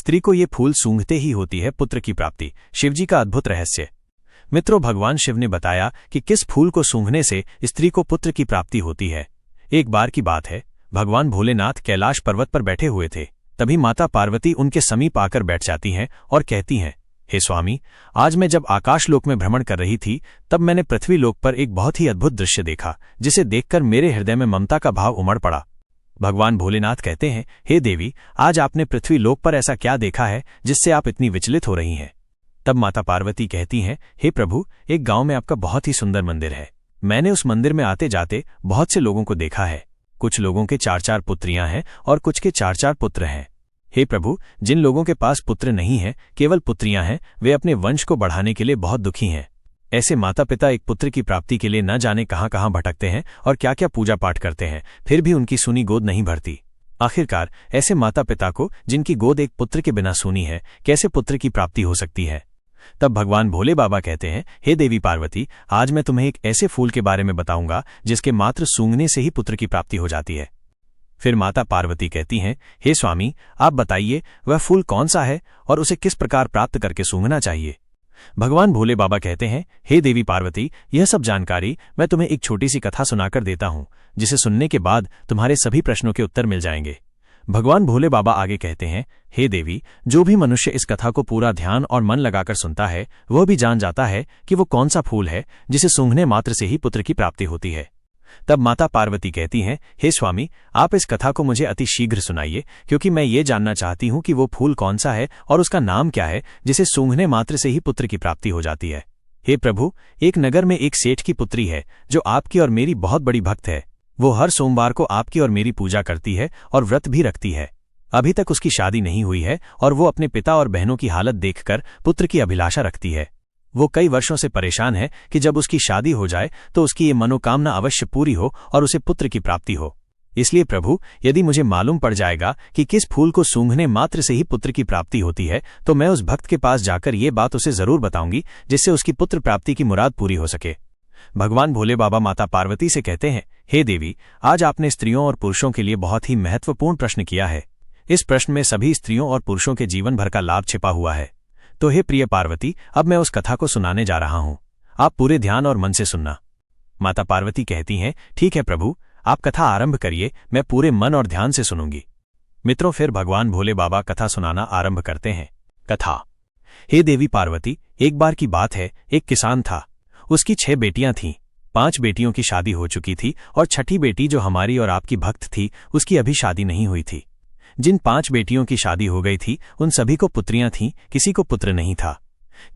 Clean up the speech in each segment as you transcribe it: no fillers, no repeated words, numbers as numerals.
स्त्री को ये फूल सूंघते ही होती है पुत्र की प्राप्ति। शिवजी का अद्भुत रहस्य। मित्रों, भगवान शिव ने बताया कि किस फूल को सूंघने से स्त्री को पुत्र की प्राप्ति होती है। एक बार की बात है, भगवान भोलेनाथ कैलाश पर्वत पर बैठे हुए थे। तभी माता पार्वती उनके समीप आकर बैठ जाती हैं और कहती हैं, हे स्वामी, आज मैं जब आकाशलोक में भ्रमण कर रही थी तब मैंने पृथ्वी लोक पर एक बहुत ही अद्भुत दृश्य देखा, जिसे देखकर मेरे हृदय में ममता का भाव उमड़ पड़ा। भगवान भोलेनाथ कहते हैं, हे देवी, आज आपने पृथ्वी लोक पर ऐसा क्या देखा है जिससे आप इतनी विचलित हो रही हैं? तब माता पार्वती कहती हैं, हे प्रभु, एक गांव में आपका बहुत ही सुंदर मंदिर है। मैंने उस मंदिर में आते जाते बहुत से लोगों को देखा है। कुछ लोगों के 4-4 पुत्रियां हैं और कुछ के 4-4 पुत्र हैं। हे प्रभु, जिन लोगों के पास पुत्र नहीं हैं, केवल पुत्रियां हैं, वे अपने वंश को बढ़ाने के लिए बहुत दुखी हैं। ऐसे माता पिता एक पुत्र की प्राप्ति के लिए न जाने कहां कहां भटकते हैं और क्या क्या पूजा पाठ करते हैं, फिर भी उनकी सूनी गोद नहीं भरती। आखिरकार ऐसे माता पिता को, जिनकी गोद एक पुत्र के बिना सूनी है, कैसे पुत्र की प्राप्ति हो सकती है? तब भगवान भोले बाबा कहते हैं, हे देवी पार्वती, आज मैं तुम्हें एक ऐसे फूल के बारे में बताऊंगा जिसके मात्र सूंघने से ही पुत्र की प्राप्ति हो जाती है। फिर माता पार्वती कहती हैं, हे स्वामी, आप बताइए वह फूल कौन सा है और उसे किस प्रकार प्राप्त करके सूंघना चाहिए? भगवान भोले बाबा कहते हैं, हे देवी पार्वती, यह सब जानकारी मैं तुम्हें एक छोटी सी कथा सुनाकर देता हूं, जिसे सुनने के बाद तुम्हारे सभी प्रश्नों के उत्तर मिल जाएंगे। भगवान भोले बाबा आगे कहते हैं, हे देवी, जो भी मनुष्य इस कथा को पूरा ध्यान और मन लगाकर सुनता है, वह भी जान जाता है कि वो कौन सा फूल है जिसे सूंघने मात्र से ही पुत्र की प्राप्ति होती है। तब माता पार्वती कहती हैं, हे स्वामी, आप इस कथा को मुझे अति शीघ्र सुनाइए, क्योंकि मैं ये जानना चाहती हूं कि वो फूल कौन सा है और उसका नाम क्या है जिसे सूंघने मात्र से ही पुत्र की प्राप्ति हो जाती है। हे प्रभु, एक नगर में एक सेठ की पुत्री है जो आपकी और मेरी बहुत बड़ी भक्त है। वो हर सोमवार को आपकी और मेरी पूजा करती है और व्रत भी रखती है। अभी तक उसकी शादी नहीं हुई है और वो अपने पिता और बहनों की हालत देखकर पुत्र की अभिलाषा रखती है। वो कई वर्षों से परेशान है कि जब उसकी शादी हो जाए तो उसकी ये मनोकामना अवश्य पूरी हो और उसे पुत्र की प्राप्ति हो। इसलिए प्रभु, यदि मुझे मालूम पड़ जाएगा कि किस फूल को सूंघने मात्र से ही पुत्र की प्राप्ति होती है, तो मैं उस भक्त के पास जाकर ये बात उसे जरूर बताऊंगी, जिससे उसकी पुत्र प्राप्ति की मुराद पूरी हो सके। भगवान भोले बाबा माता पार्वती से कहते हैं, हे देवी, आज आपने स्त्रियों और पुरुषों के लिए बहुत ही महत्वपूर्ण प्रश्न किया है। इस प्रश्न में सभी स्त्रियों और पुरुषों के जीवन भर का लाभ छिपा हुआ है। तो हे प्रिय पार्वती, अब मैं उस कथा को सुनाने जा रहा हूं। आप पूरे ध्यान और मन से सुनना। माता पार्वती कहती हैं, ठीक है प्रभु, आप कथा आरंभ करिए, मैं पूरे मन और ध्यान से सुनूंगी। मित्रों, फिर भगवान भोले बाबा कथा सुनाना आरंभ करते हैं। कथा। हे देवी पार्वती, एक बार की बात है, एक किसान था। उसकी 6 बेटियां थीं। 5 बेटियों की शादी हो चुकी थी और छठी बेटी, जो हमारी और आपकी भक्त थी, उसकी अभी शादी नहीं हुई थी। जिन 5 बेटियों की शादी हो गई थी, उन सभी को पुत्रियां थीं, किसी को पुत्र नहीं था।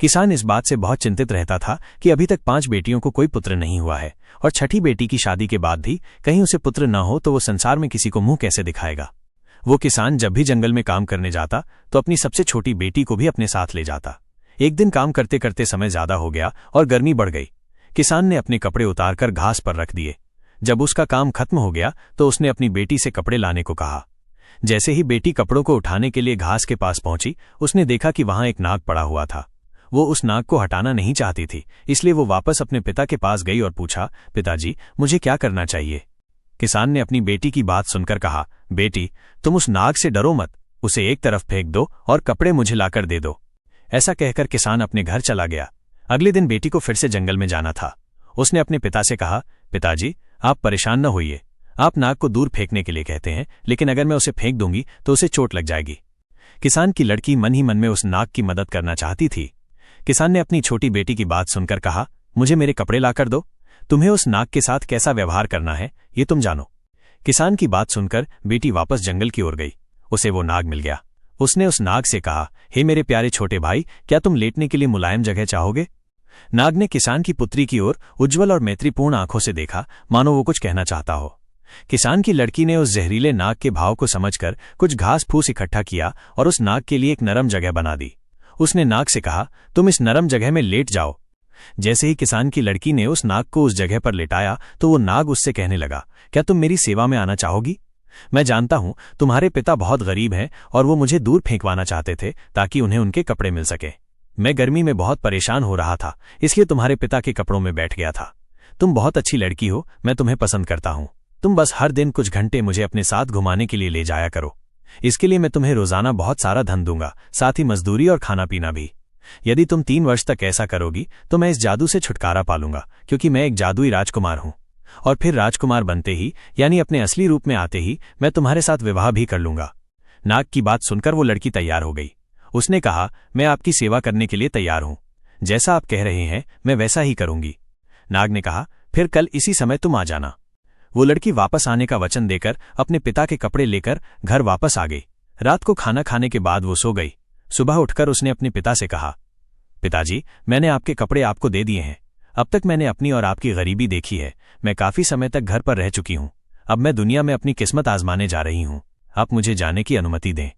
किसान इस बात से बहुत चिंतित रहता था कि अभी तक 5 बेटियों को कोई पुत्र नहीं हुआ है और छठी बेटी की शादी के बाद भी कहीं उसे पुत्र न हो तो वो संसार में किसी को मुंह कैसे दिखाएगा। वो किसान जब भी जंगल में काम करने जाता तो अपनी सबसे छोटी बेटी को भी अपने साथ ले जाता। एक दिन काम करते करते समय ज्यादा हो गया और गर्मी बढ़ गई। किसान ने अपने कपड़े उतारकर घास पर रख दिए। जब उसका काम खत्म हो गया तो उसने अपनी बेटी से कपड़े लाने को कहा। जैसे ही बेटी कपड़ों को उठाने के लिए घास के पास पहुंची, उसने देखा कि वहां एक नाग पड़ा हुआ था। वो उस नाग को हटाना नहीं चाहती थी, इसलिए वो वापस अपने पिता के पास गई और पूछा, पिताजी, मुझे क्या करना चाहिए? किसान ने अपनी बेटी की बात सुनकर कहा, बेटी, तुम उस नाग से डरो मत, उसे एक तरफ फेंक दो और कपड़े मुझे लाकर दे दो। ऐसा कहकर किसान अपने घर चला गया। अगले दिन बेटी को फिर से जंगल में जाना था। उसने अपने पिता से कहा, पिताजी, आप परेशान न होइए। आप नाग को दूर फेंकने के लिए कहते हैं, लेकिन अगर मैं उसे फेंक दूंगी तो उसे चोट लग जाएगी। किसान की लड़की मन ही मन में उस नाग की मदद करना चाहती थी। किसान ने अपनी छोटी बेटी की बात सुनकर कहा, मुझे मेरे कपड़े लाकर दो। तुम्हें उस नाग के साथ कैसा व्यवहार करना है, ये तुम जानो। किसान की बात सुनकर बेटी वापस जंगल की ओर गई। उसे वो नाग मिल गया। उसने उस नाग से कहा, हे मेरे प्यारे छोटे भाई, क्या तुम लेटने के लिए मुलायम जगह चाहोगे? नाग ने किसान की पुत्री की ओर उज्ज्वल और मैत्रीपूर्ण आंखों से देखा, मानो वो कुछ कहना चाहता हो। किसान की लड़की ने उस जहरीले नाग के भाव को समझकर कुछ घास फूस इकट्ठा किया और उस नाग के लिए एक नरम जगह बना दी। उसने नाग से कहा, तुम इस नरम जगह में लेट जाओ। जैसे ही किसान की लड़की ने उस नाग को उस जगह पर लेटाया तो वो नाग उससे कहने लगा, क्या तुम मेरी सेवा में आना चाहोगी? मैं जानता हूं तुम्हारे पिता बहुत गरीब हैं और वो मुझे दूर फेंकवाना चाहते थे ताकि उन्हें उनके कपड़े मिल सके। मैं गर्मी में बहुत परेशान हो रहा था, इसलिए तुम्हारे पिता के कपड़ों में बैठ गया था। तुम बहुत अच्छी लड़की हो, मैं तुम्हें पसंद करता हूं। तुम बस हर दिन कुछ घंटे मुझे अपने साथ घुमाने के लिए ले जाया करो। इसके लिए मैं तुम्हें रोजाना बहुत सारा धन दूंगा, साथ ही मजदूरी और खाना पीना भी। यदि तुम 3 वर्ष तक ऐसा करोगी तो मैं इस जादू से छुटकारा पालूंगा, क्योंकि मैं एक जादुई राजकुमार हूं। और फिर राजकुमार बनते ही, यानी अपने असली रूप में आते ही, मैं तुम्हारे साथ विवाह भी कर लूंगा। नाग की बात सुनकर वो लड़की तैयार हो गई। उसने कहा, मैं आपकी सेवा करने के लिए तैयार हूं। जैसा आप कह रहे हैं मैं वैसा ही करूंगी। नाग ने कहा, फिर कल इसी समय तुम आ जाना। वो लड़की वापस आने का वचन देकर अपने पिता के कपड़े लेकर घर वापस आ गई। रात को खाना खाने के बाद वो सो गई। सुबह उठकर उसने अपने पिता से कहा, पिताजी, मैंने आपके कपड़े आपको दे दिए हैं। अब तक मैंने अपनी और आपकी गरीबी देखी है। मैं काफी समय तक घर पर रह चुकी हूं। अब मैं दुनिया में अपनी किस्मत आजमाने जा रही हूं। आप मुझे जाने की अनुमति दें।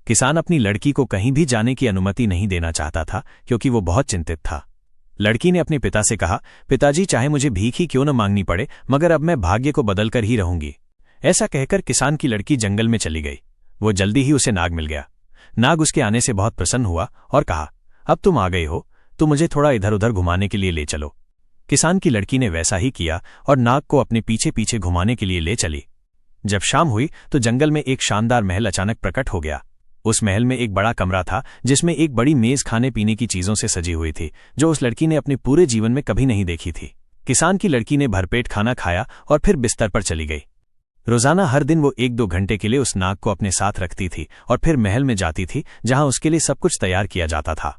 किसान अपनी लड़की को कहीं भी जाने की अनुमति नहीं देना चाहता था, क्योंकि वो बहुत चिंतित था। लड़की ने अपने पिता से कहा, पिताजी, चाहे मुझे भीख ही क्यों न मांगनी पड़े, मगर अब मैं भाग्य को बदलकर ही रहूंगी। ऐसा कहकर किसान की लड़की जंगल में चली गई। वो जल्दी ही उसे नाग मिल गया। नाग उसके आने से बहुत प्रसन्न हुआ और कहा, अब तुम आ गई हो तो मुझे थोड़ा इधर उधर घुमाने के लिए ले चलो। किसान की लड़की ने वैसा ही किया और नाग को अपने पीछे पीछे घुमाने के लिए ले चली। जब शाम हुई तो जंगल में एक शानदार महल अचानक प्रकट हो गया। उस महल में एक बड़ा कमरा था, जिसमें एक बड़ी मेज खाने पीने की चीजों से सजी हुई थी, जो उस लड़की ने अपने पूरे जीवन में कभी नहीं देखी थी। किसान की लड़की ने भरपेट खाना खाया और फिर बिस्तर पर चली गई। रोजाना हर दिन वो 1-2 घंटे के लिए उस नाग को अपने साथ रखती थी और फिर महल में जाती थी, जहां उसके लिए सब कुछ तैयार किया जाता था।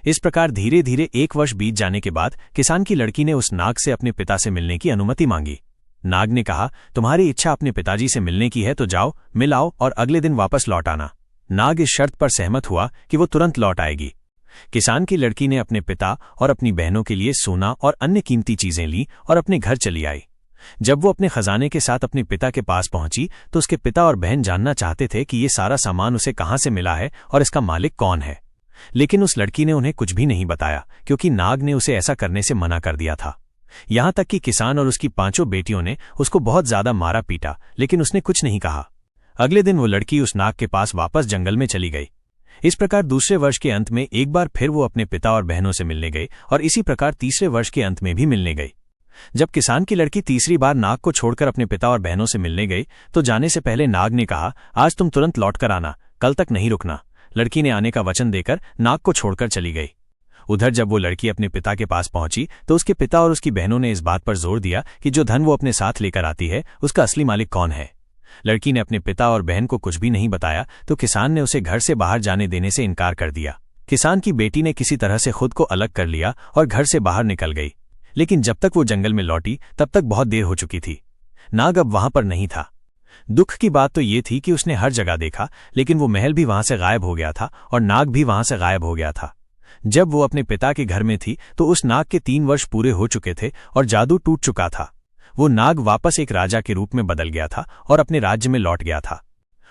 इस प्रकार धीरे धीरे 1 वर्ष बीत जाने के बाद किसान की लड़की ने उस नाग से अपने पिता से मिलने की अनुमति मांगी। नाग ने कहा, तुम्हारी इच्छा अपने पिताजी से मिलने की है तो जाओ, मिल आओ और अगले दिन वापस लौट आना। नाग इस शर्त पर सहमत हुआ कि वो तुरंत लौट आएगी। किसान की लड़की ने अपने पिता और अपनी बहनों के लिए सोना और अन्य कीमती चीजें लीं और अपने घर चली आई। जब वो अपने खजाने के साथ अपने पिता के पास पहुंची तो उसके पिता और बहन जानना चाहते थे कि ये सारा सामान उसे कहां से मिला है और इसका मालिक कौन है। लेकिन उस लड़की ने उन्हें कुछ भी नहीं बताया, क्योंकि नाग ने उसे ऐसा करने से मना कर दिया था। यहां तक कि किसान और उसकी 5 बेटियों ने उसको बहुत ज्यादा मारा पीटा, लेकिन उसने कुछ नहीं कहा। अगले दिन वो लड़की उस नाग के पास वापस जंगल में चली गई। इस प्रकार दूसरे वर्ष के अंत में एक बार फिर वो अपने पिता और बहनों से मिलने गई और इसी प्रकार तीसरे वर्ष के अंत में भी मिलने गई। जब किसान की लड़की तीसरी बार नाग को छोड़कर अपने पिता और बहनों से मिलने गई तो जाने से पहले नाग ने कहा, आज तुम तुरंत लौट कर आना, कल तक नहीं रुकना। लड़की ने आने का वचन देकर नाग को छोड़कर चली गई। उधर जब वो लड़की अपने पिता के पास पहुंची तो उसके पिता और उसकी बहनों ने इस बात पर जोर दिया कि जो धन वो अपने साथ लेकर आती है उसका असली मालिक कौन है। लड़की ने अपने पिता और बहन को कुछ भी नहीं बताया तो किसान ने उसे घर से बाहर जाने देने से इनकार कर दिया। किसान की बेटी ने किसी तरह से खुद को अलग कर लिया और घर से बाहर निकल गई, लेकिन जब तक वो जंगल में लौटी तब तक बहुत देर हो चुकी थी। नाग अब वहां पर नहीं था। दुख की बात तो ये थी कि उसने हर जगह देखा, लेकिन वो महल भी वहां से गायब हो गया था और नाग भी वहां से गायब हो गया था। जब वो अपने पिता के घर में थी तो उस नाग के 3 वर्ष पूरे हो चुके थे और जादू टूट चुका था। वो नाग वापस एक राजा के रूप में बदल गया था और अपने राज्य में लौट गया था।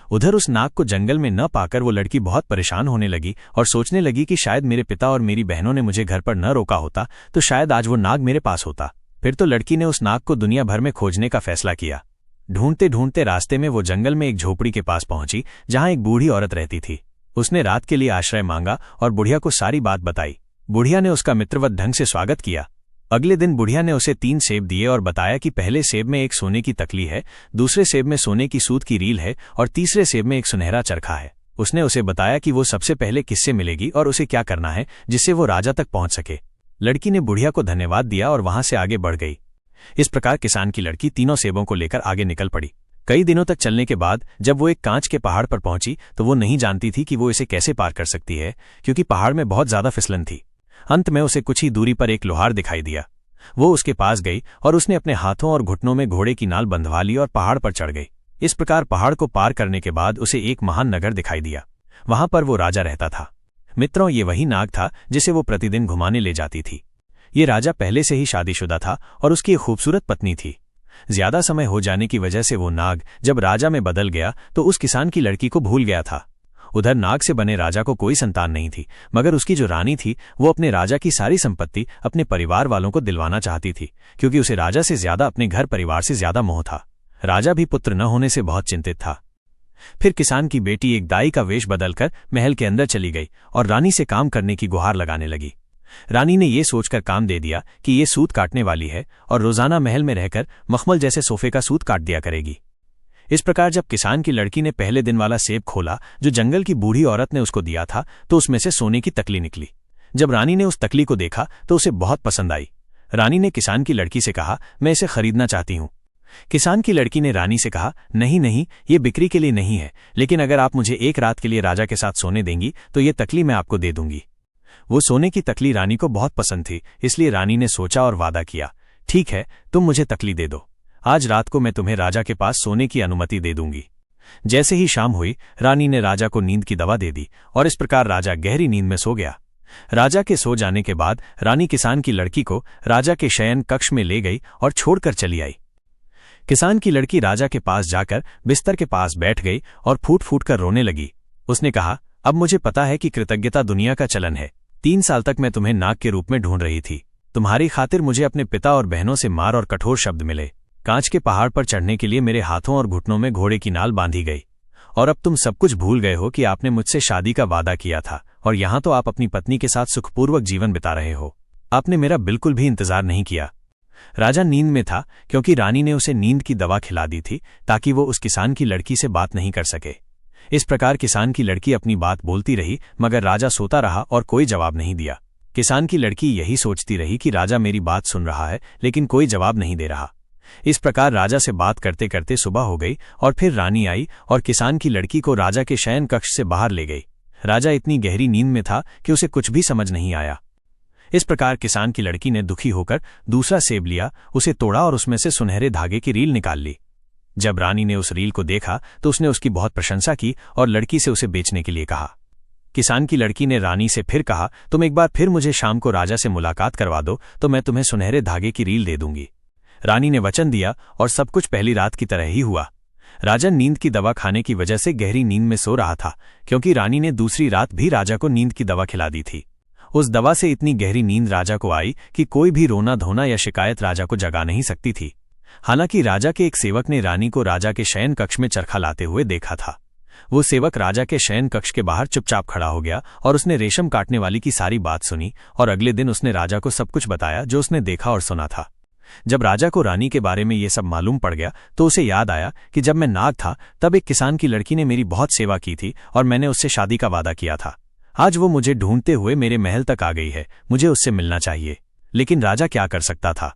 उधर उस नाग को जंगल में न पाकर वो लड़की बहुत परेशान होने लगी और सोचने लगी कि शायद मेरे पिता और मेरी बहनों ने मुझे घर पर न रोका होता तो शायद आज वो नाग मेरे पास होता। फिर तो लड़की ने उस नाग को दुनिया भर में खोजने का फैसला किया। ढूंढते ढूंढते रास्ते में वो जंगल में एक झोपड़ी के पास पहुंची, जहां एक बूढ़ी औरत रहती थी। उसने रात के लिए आश्रय मांगा और बुढ़िया को सारी बात बताई। बुढ़िया ने उसका मित्रवत ढंग से स्वागत किया। अगले दिन बुढ़िया ने उसे 3 सेब दिए और बताया कि पहले सेब में एक सोने की तकली है, दूसरे सेब में सोने की सूत की रील है और तीसरे सेब में एक सुनहरा चरखा है। उसने उसे बताया कि वो सबसे पहले किससे मिलेगी और उसे क्या करना है जिससे वो राजा तक पहुंच सके। लड़की ने बुढ़िया को धन्यवाद दिया और वहां से आगे बढ़ गई। इस प्रकार किसान की लड़की तीनों सेबों को लेकर आगे निकल पड़ी। कई दिनों तक चलने के बाद जब वो एक कांच के पहाड़ पर पहुंची तो वो नहीं जानती थी कि वो इसे कैसे पार कर सकती है, क्योंकि पहाड़ में बहुत ज्यादा फिसलन थी। अंत में उसे कुछ ही दूरी पर एक लोहार दिखाई दिया। वो उसके पास गई और उसने अपने हाथों और घुटनों में घोड़े की नाल बंधवा ली और पहाड़ पर चढ़ गई। इस प्रकार पहाड़ को पार करने के बाद उसे एक महान नगर दिखाई दिया। वहां पर वो राजा रहता था। मित्रों, ये वही नाग था जिसे वो प्रतिदिन घुमाने ले जाती थी। ये राजा पहले से ही शादीशुदा था और उसकी एक खूबसूरत पत्नी थी। ज्यादा समय हो जाने की वजह से वो नाग जब राजा में बदल गया तो उस किसान की लड़की को भूल गया था। उधर नाग से बने राजा को कोई संतान नहीं थी, मगर उसकी जो रानी थी वो अपने राजा की सारी संपत्ति अपने परिवार वालों को दिलवाना चाहती थी, क्योंकि उसे राजा से ज्यादा अपने घर परिवार से ज्यादा मोह था। राजा भी पुत्र न होने से बहुत चिंतित था। फिर किसान की बेटी एक दाई का वेश बदलकर महल के अंदर चली गई और रानी से काम करने की गुहार लगाने लगी। रानी ने ये सोचकर काम दे दिया कि ये सूत काटने वाली है और रोजाना महल में रहकर मखमल जैसे सोफे का सूत काट दिया करेगी। इस प्रकार जब किसान की लड़की ने पहले दिन वाला सेब खोला जो जंगल की बूढ़ी औरत ने उसको दिया था, तो उसमें से सोने की तकली निकली। जब रानी ने उस तकली को देखा तो उसे बहुत पसंद आई। रानी ने किसान की लड़की से कहा, मैं इसे खरीदना चाहती हूँ। किसान की लड़की ने रानी से कहा, नहीं नहीं, ये बिक्री के लिए नहीं है, लेकिन अगर आप मुझे एक रात के लिए राजा के साथ सोने देंगी तो ये तकली मैं आपको दे दूंगी। वो सोने की तकली रानी को बहुत पसंद थी, इसलिए रानी ने सोचा और वादा किया, ठीक है, तुम मुझे तकली दे दो, आज रात को मैं तुम्हें राजा के पास सोने की अनुमति दे दूंगी। जैसे ही शाम हुई, रानी ने राजा को नींद की दवा दे दी और इस प्रकार राजा गहरी नींद में सो गया। राजा के सो जाने के बाद रानी किसान की लड़की को राजा के शयन कक्ष में ले गई और छोड़कर चली आई। किसान की लड़की राजा के पास जाकर बिस्तर के पास बैठ गई और फूट फूट कर रोने लगी। उसने कहा, अब मुझे पता है कि कृतज्ञता दुनिया का चलन है। 3 साल तक मैं तुम्हें नाग के रूप में ढूंढ रही थी। तुम्हारी खातिर मुझे अपने पिता और बहनों से मार और कठोर शब्द मिले। कांच के पहाड़ पर चढ़ने के लिए मेरे हाथों और घुटनों में घोड़े की नाल बांधी गई। और अब तुम सब कुछ भूल गए हो कि आपने मुझसे शादी का वादा किया था, और यहां तो आप अपनी पत्नी के साथ सुखपूर्वक जीवन बिता रहे हो। आपने मेरा बिल्कुल भी इंतजार नहीं किया। राजा नींद में था क्योंकि रानी ने उसे नींद की दवा खिला दी थी ताकि वो उस किसान की लड़की से बात नहीं कर सके। इस प्रकार किसान की लड़की अपनी बात बोलती रही, मगर राजा सोता रहा और कोई जवाब नहीं दिया। किसान की लड़की यही सोचती रही कि राजा मेरी बात सुन रहा है लेकिन कोई जवाब नहीं दे रहा। इस प्रकार राजा से बात करते करते सुबह हो गई और फिर रानी आई और किसान की लड़की को राजा के शयन कक्ष से बाहर ले गई। राजा इतनी गहरी नींद में था कि उसे कुछ भी समझ नहीं आया। इस प्रकार किसान की लड़की ने दुखी होकर दूसरा सेब लिया, उसे तोड़ा और उसमें से सुनहरे धागे की रील निकाल ली। जब रानी ने उस रील को देखा तो उसने उसकी बहुत प्रशंसा की और लड़की से उसे बेचने के लिए कहा। किसान की लड़की ने रानी से फिर कहा, तुम एक बार फिर मुझे शाम को राजा से मुलाकात करवा दो तो मैं तुम्हें सुनहरे धागे की रील दे दूंगी। रानी ने वचन दिया और सब कुछ पहली रात की तरह ही हुआ। राजा नींद की दवा खाने की वजह से गहरी नींद में सो रहा था, क्योंकि रानी ने दूसरी रात भी राजा को नींद की दवा खिला दी थी। उस दवा से इतनी गहरी नींद राजा को आई कि कोई भी रोना धोना या शिकायत राजा को जगा नहीं सकती थी। हालांकि राजा के एक सेवक ने रानी को राजा के शयन कक्ष में चरखा लाते हुए देखा था। वो सेवक राजा के शयन कक्ष के बाहर चुपचाप खड़ा हो गया और उसने रेशम काटने वाली की सारी बात सुनी और अगले दिन उसने राजा को सब कुछ बताया जो उसने देखा और सुना था। जब राजा को रानी के बारे में ये सब मालूम पड़ गया तो उसे याद आया कि जब मैं नाग था तब एक किसान की लड़की ने मेरी बहुत सेवा की थी और मैंने उससे शादी का वादा किया था। आज वो मुझे ढूंढते हुए मेरे महल तक आ गई है, मुझे उससे मिलना चाहिए। लेकिन राजा क्या कर सकता था।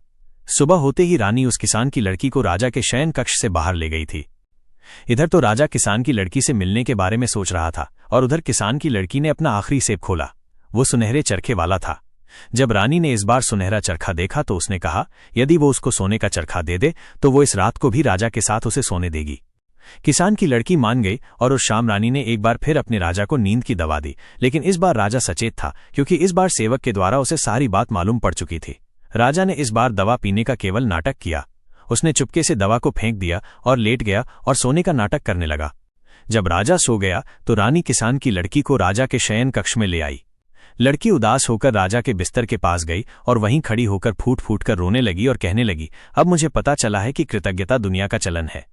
सुबह होते ही रानी उस किसान की लड़की को राजा के शयन कक्ष से बाहर ले गई थी। इधर तो राजा किसान की लड़की से मिलने के बारे में सोच रहा था और उधर किसान की लड़की ने अपना आखिरी सेब खोला। वो सुनहरे चरखे वाला था। जब रानी ने इस बार सुनहरा चरखा देखा तो उसने कहा, यदि वो उसको सोने का चरखा दे दे तो वो इस रात को भी राजा के साथ उसे सोने देगी। किसान की लड़की मान गई और उस शाम रानी ने एक बार फिर अपने राजा को नींद की दवा दी, लेकिन इस बार राजा सचेत था क्योंकि इस बार सेवक के द्वारा उसे सारी बात मालूम पड़ चुकी थी। राजा ने इस बार दवा पीने का केवल नाटक किया। उसने चुपके से दवा को फेंक दिया और लेट गया और सोने का नाटक करने लगा। जब राजा सो गया तो रानी किसान की लड़की को राजा के शयन कक्ष में ले आई। लड़की उदास होकर राजा के बिस्तर के पास गई और वहीं खड़ी होकर फूट फूट कर रोने लगी और कहने लगी, अब मुझे पता चला है कि कृतज्ञता दुनिया का चलन है।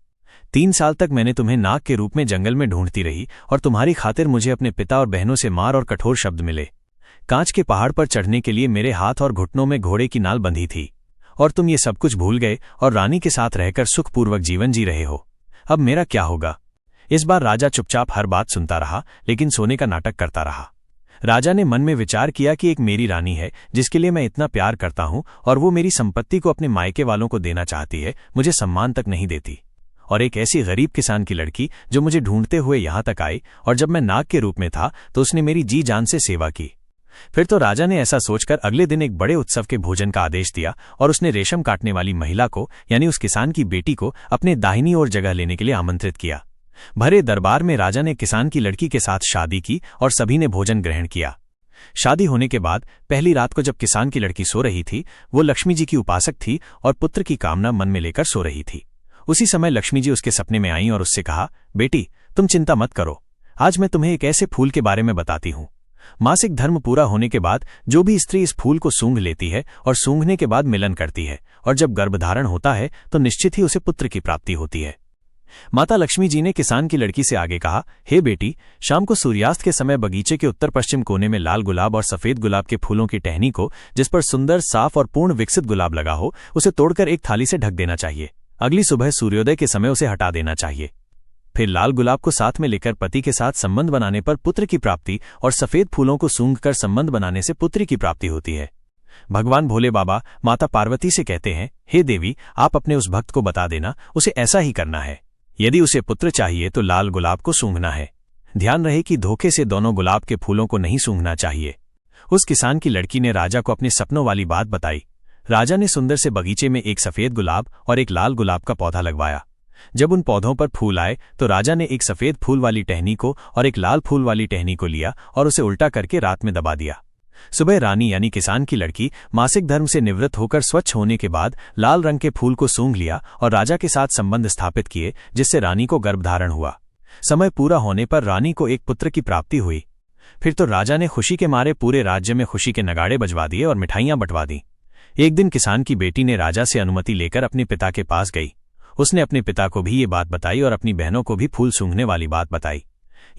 3 साल तक मैंने तुम्हें नाग के रूप में जंगल में ढूंढती रही और तुम्हारी खातिर मुझे अपने पिता और बहनों से मार और कठोर शब्द मिले। कांच के पहाड़ पर चढ़ने के लिए मेरे हाथ और घुटनों में घोड़े की नाल बंधी थी और तुम ये सब कुछ भूल गए और रानी के साथ रहकर सुखपूर्वक जीवन जी रहे हो। अब मेरा क्या होगा। इस बार राजा चुपचाप हर बात सुनता रहा लेकिन सोने का नाटक करता रहा। राजा ने मन में विचार किया कि एक मेरी रानी है जिसके लिए मैं इतना प्यार करता हूं और वो मेरी संपत्ति को अपने मायके वालों को देना चाहती है, मुझे सम्मान तक नहीं देती। और एक ऐसी गरीब किसान की लड़की जो मुझे ढूंढते हुए यहां तक आई और जब मैं नाग के रूप में था तो उसने मेरी जी जान से सेवा की। फिर तो राजा ने ऐसा सोचकर अगले दिन एक बड़े उत्सव के भोजन का आदेश दिया और उसने रेशम काटने वाली महिला को यानी उस किसान की बेटी को अपने दाहिनी ओर जगह लेने के लिए आमंत्रित किया। भरे दरबार में राजा ने किसान की लड़की के साथ शादी की और सभी ने भोजन ग्रहण किया। शादी होने के बाद पहली रात को जब किसान की लड़की सो रही थी, वो लक्ष्मी जी की उपासक थी और पुत्र की कामना मन में लेकर सो रही थी। उसी समय लक्ष्मी जी उसके सपने में आईं और उससे कहा, बेटी तुम चिंता मत करो, आज मैं तुम्हें एक ऐसे फूल के बारे में बताती हूँ। मासिक धर्म पूरा होने के बाद जो भी स्त्री इस फूल को सूंघ लेती है और सूंघने के बाद मिलन करती है और जब गर्भधारण होता है तो निश्चित ही उसे पुत्र की प्राप्ति होती है। माता लक्ष्मी जी ने किसान की लड़की से आगे कहा, हे बेटी, शाम को सूर्यास्त के समय बगीचे के उत्तर पश्चिम कोने में लाल गुलाब और सफेद गुलाब के फूलों की टहनी को, जिस पर सुंदर साफ और पूर्ण विकसित गुलाब लगा हो, उसे तोड़कर एक थाली से ढक देना चाहिए। अगली सुबह सूर्योदय के समय उसे हटा देना चाहिए। फिर लाल गुलाब को साथ में लेकर पति के साथ संबंध बनाने पर पुत्र की प्राप्ति और सफेद फूलों को सूंघकर संबंध बनाने से पुत्री की प्राप्ति होती है। भगवान भोले बाबा माता पार्वती से कहते हैं, हे देवी, आप अपने उस भक्त को बता देना, उसे ऐसा ही करना है। यदि उसे पुत्र चाहिए तो लाल गुलाब को सूंघना है। ध्यान रहे कि धोखे से दोनों गुलाब के फूलों को नहीं सूंघना चाहिए। उस किसान की लड़की ने राजा को अपने सपनों वाली बात बताई। राजा ने सुंदर से बगीचे में एक सफेद गुलाब और एक लाल गुलाब का पौधा लगवाया। जब उन पौधों पर फूल आए तो राजा ने एक सफेद फूल वाली टहनी को और एक लाल फूल वाली टहनी को लिया और उसे उल्टा करके रात में दबा दिया। सुबह रानी यानी किसान की लड़की मासिक धर्म से निवृत्त होकर स्वच्छ होने के बाद लाल रंग के फूल को सूंघ लिया और राजा के साथ संबंध स्थापित किए, जिससे रानी को गर्भधारण हुआ। समय पूरा होने पर रानी को एक पुत्र की प्राप्ति हुई। फिर तो राजा ने खुशी के मारे पूरे राज्य में खुशी के नगाड़े बजवा दिए और मिठाइयां बंटवा दी। एक दिन किसान की बेटी ने राजा से अनुमति लेकर अपने पिता के पास गई। उसने अपने पिता को भी ये बात बताई और अपनी बहनों को भी फूल सूंघने वाली बात बताई।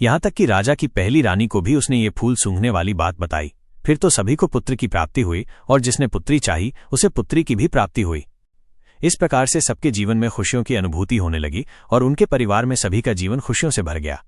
यहां तक कि राजा की पहली रानी को भी उसने ये फूल सूंघने वाली बात बताई। फिर तो सभी को पुत्र की प्राप्ति हुई और जिसने पुत्री चाही उसे पुत्री की भी प्राप्ति हुई। इस प्रकार से सबके जीवन में खुशियों की अनुभूति होने लगी और उनके परिवार में सभी का जीवन खुशियों से भर गया।